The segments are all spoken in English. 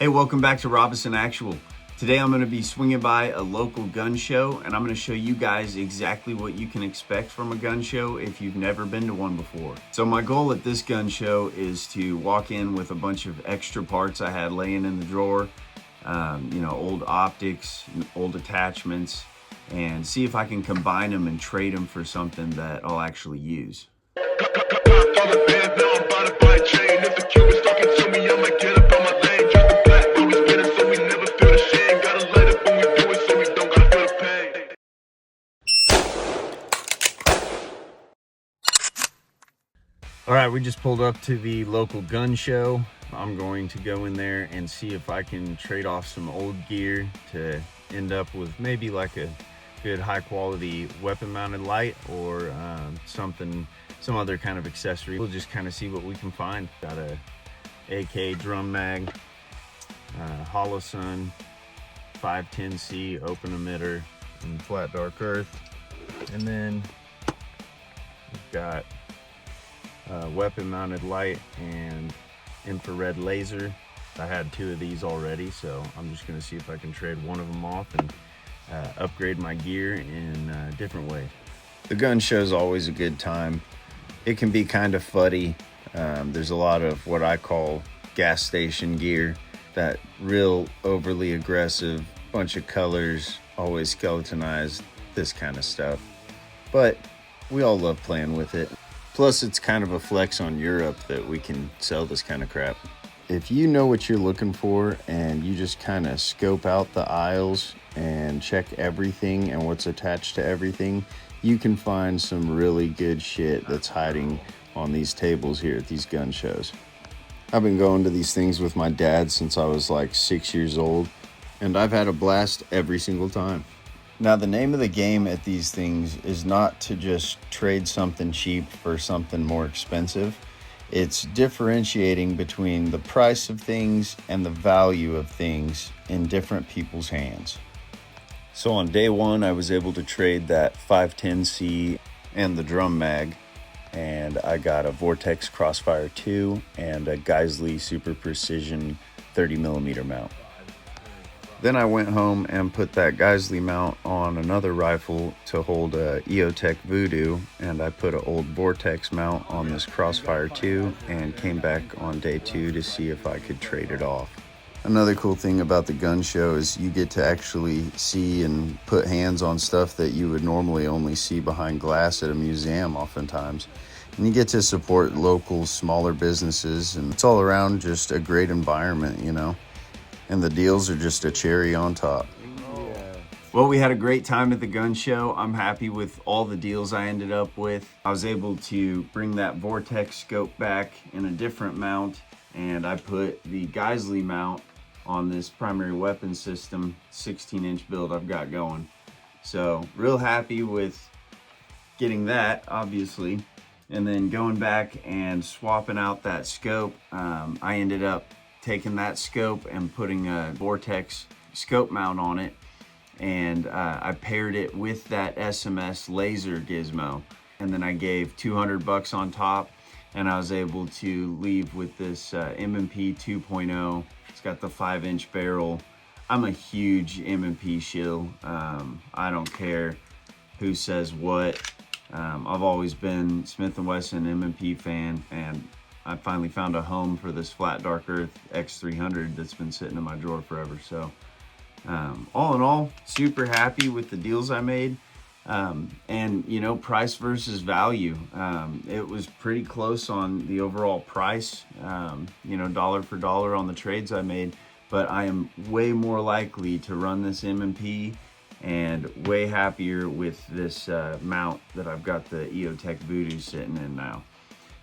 Hey, welcome back to Robinson Actual. Today I'm going to be swinging by a local gun show and I'm going to show you guys exactly what you can expect from a gun show if you've never been to one before. So my goal at this gun show is to walk in with a bunch of extra parts I had laying in the drawer, old optics, old attachments, and see if I can combine them and trade them for something that I'll actually use. All right, we just pulled up to the local gun show. I'm going to go in there and see if I can trade off some old gear to end up with maybe like a good high quality weapon mounted light or some other kind of accessory. We'll just kind of see what we can find. Got a AK drum mag, Holosun 510C open emitter and flat dark earth. And then we've got weapon mounted light and infrared laser. I had two of these already, so I'm just going to see if I can trade one of them off and upgrade my gear in a different way. The gun show is always a good time. It can be kind of fuddy. There's a lot of what I call gas station gear, that real overly aggressive bunch of colors, always skeletonized, this kind of stuff. But we all love playing with it. Plus, it's kind of a flex on Europe that we can sell this kind of crap. If you know what you're looking for and you just kind of scope out the aisles and check everything and what's attached to everything, you can find some really good shit that's hiding on these tables here at these gun shows. I've been going to these things with my dad since I was like 6 years old, and I've had a blast every single time. Now, the name of the game at these things is not to just trade something cheap for something more expensive. It's differentiating between the price of things and the value of things in different people's hands. So on day one, I was able to trade that 510C and the drum mag, and I got a Vortex Crossfire 2 and a Geisley Super Precision 30mm mount. Then I went home and put that Geisley mount on another rifle to hold a EOTech Voodoo, and I put an old Vortex mount on this Crossfire 2 and came back on day 2 to see if I could trade it off. Another cool thing about the gun show is you get to actually see and put hands on stuff that you would normally only see behind glass at a museum oftentimes. And you get to support local, smaller businesses, and it's all around just a great environment, you know? And the deals are just a cherry on top. Well, we had a great time at the gun show. I'm happy with all the deals I ended up with. I was able to bring that Vortex scope back in a different mount, and I put the Geisley mount on this primary weapon system 16-inch build I've got going. So real happy with getting that, obviously. And then going back and swapping out that scope, I ended up taking that scope and putting a Vortex scope mount on it, and I paired it with that SMS laser gizmo, and then I gave $200 on top, and I was able to leave with this M&P 2.0. It's got the 5-inch barrel. I'm a huge M&P shill. I don't care who says what. I've always been Smith & Wesson M&P fan, and I finally found a home for this flat dark earth X300 that's been sitting in my drawer forever. So all in all, super happy with the deals I made. And price versus value. It was pretty close on the overall price, dollar for dollar on the trades I made, but I am way more likely to run this M&P and way happier with this mount that I've got the EOTech Voodoo sitting in now.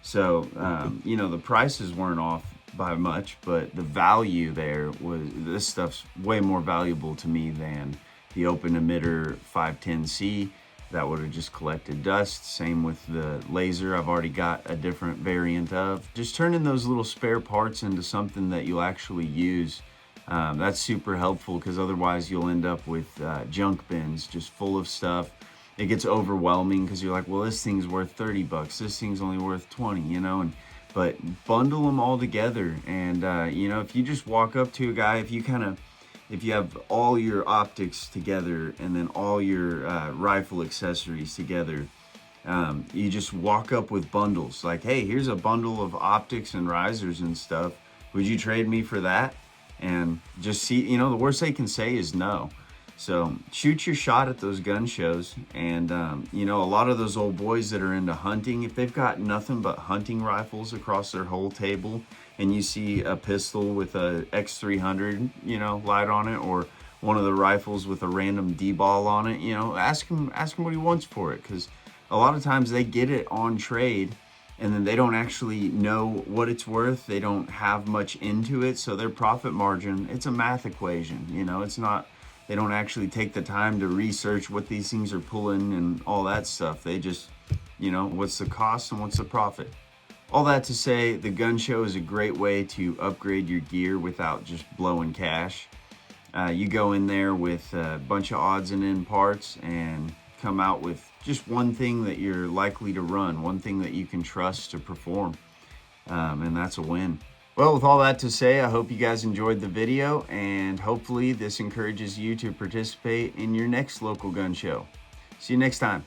So, the prices weren't off by much, but the value there was, this stuff's way more valuable to me than the open emitter 510C. That would have just collected dust. Same with the laser, I've already got a different variant of. Just turning those little spare parts into something that you'll actually use. That's super helpful, because otherwise you'll end up with junk bins just full of stuff. It gets overwhelming because you're like, well, this thing's worth $30, this thing's only worth 20, and but bundle them all together. And you know, if you just walk up to a guy, if you have all your optics together and then all your rifle accessories together, you just walk up with bundles like, hey, here's a bundle of optics and risers and stuff, would you trade me for that? And just see, you know, the worst they can say is no. So shoot your shot at those gun shows. And you know, a lot of those old boys that are into hunting, if they've got nothing but hunting rifles across their whole table, and you see a pistol with a X300, you know, light on it, or one of the rifles with a random D-ball on it, you know, ask him what he wants for it, because a lot of times they get it on trade and then they don't actually know what it's worth. They don't have much into it, so their profit margin, it's a math equation, you know, it's not, they don't actually take the time to research what these things are pulling and all that stuff. They just, you know, what's the cost and what's the profit? All that to say, the gun show is a great way to upgrade your gear without just blowing cash. You go in there with a bunch of odds and end parts and come out with just one thing that you're likely to run, one thing that you can trust to perform, and that's a win. Well, with all that to say, I hope you guys enjoyed the video, and hopefully this encourages you to participate in your next local gun show. See you next time.